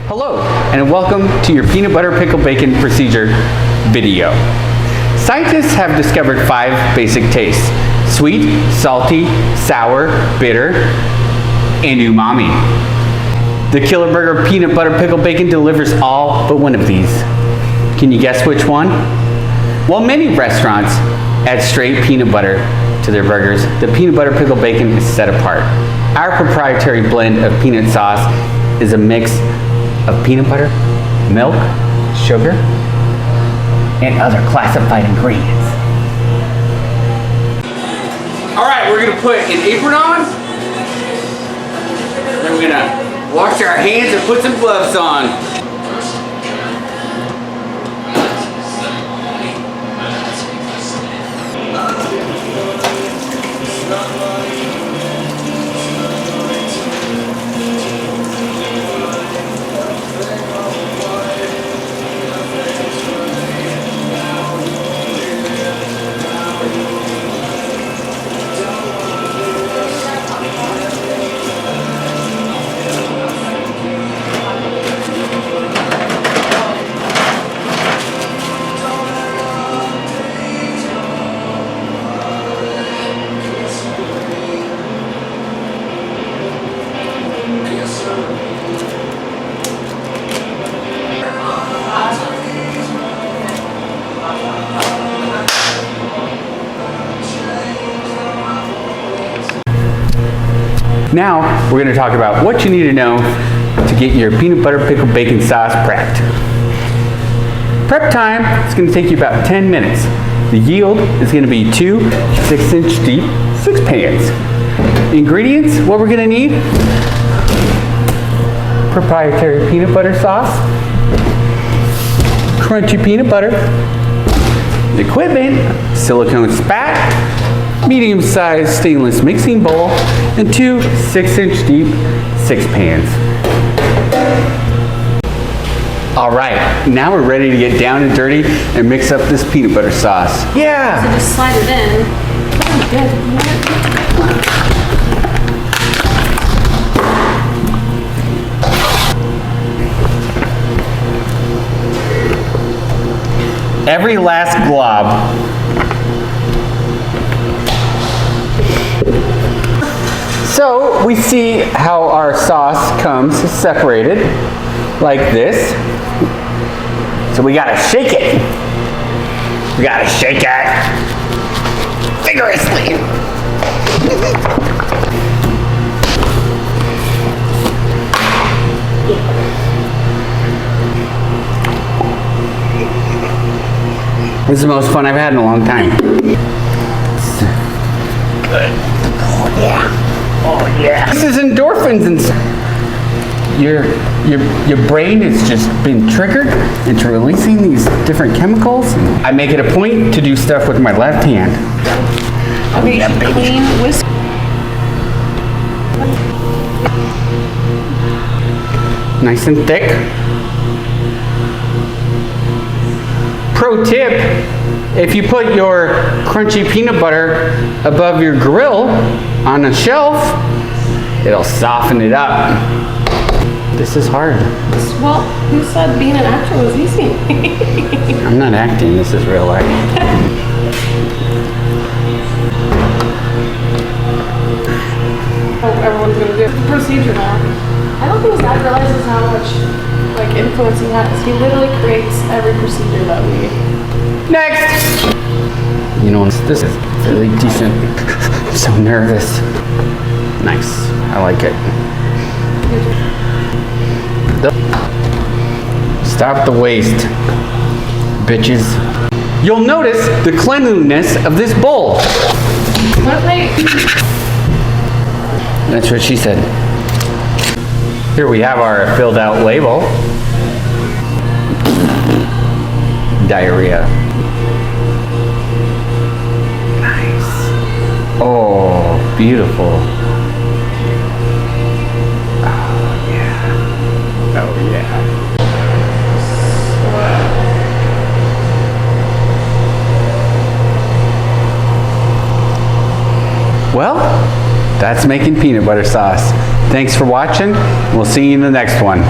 Hello, and welcome to your peanut butter pickle bacon procedure video. Scientists have discovered 5 basic tastes: sweet, salty, sour, bitter, and umami. The Killer Burger peanut butter pickle bacon delivers all but one of these. Can you guess which one? While many restaurants add straight peanut butter to their burgers, the peanut butter pickle bacon is set apart. Our proprietary blend of peanut sauce is a mix of peanut butter, milk, sugar, and other classified ingredients. All right, we're gonna put an apron on. Then we're gonna wash our hands and put some gloves on. Now, we're going to talk about what you need to know to get your peanut butter pickle bacon sauce prepped. Prep time is going to take you about 10 minutes. The yield is going to be 2 6-inch deep 6 pans. Ingredients, what we're going to need: proprietary peanut butter sauce, crunchy peanut butter, equipment, silicone spat, medium-sized stainless mixing bowl, and 2 6-inch deep 6 pans. All right, now we're ready to get down and dirty and mix up this peanut butter sauce. Yeah! So just slide it in. Oh, good. Every last glob. So we see how our sauce comes separated like this. So we gotta shake it. We gotta shake it vigorously. This is the most fun I've had in a long time. Good. Oh yeah. Oh yeah. This is endorphins and your brain has just been triggered into releasing these different chemicals. I make it a point to do stuff with my left hand. Okay, yeah, clean whisk. Nice and thick. Pro tip: if you put your crunchy peanut butter above your grill on a shelf, it'll soften it up. This is hard. Well, who said being an actor was easy? I'm not acting, this is real life. Oh, everyone's gonna do the procedure now. I don't think Zach realizes how much influence he has. He literally creates every procedure that we... Next! You know, this is really decent. I'm so nervous. Nice, I like it. Stop the waste, bitches. You'll notice the cleanliness of this bowl. What plate? That's what she said. Here we have our filled out label. Diarrhea. Nice. Oh, beautiful. Oh, yeah. Oh, yeah. Well, that's making peanut butter sauce. Thanks for watching. We'll see you in the next one.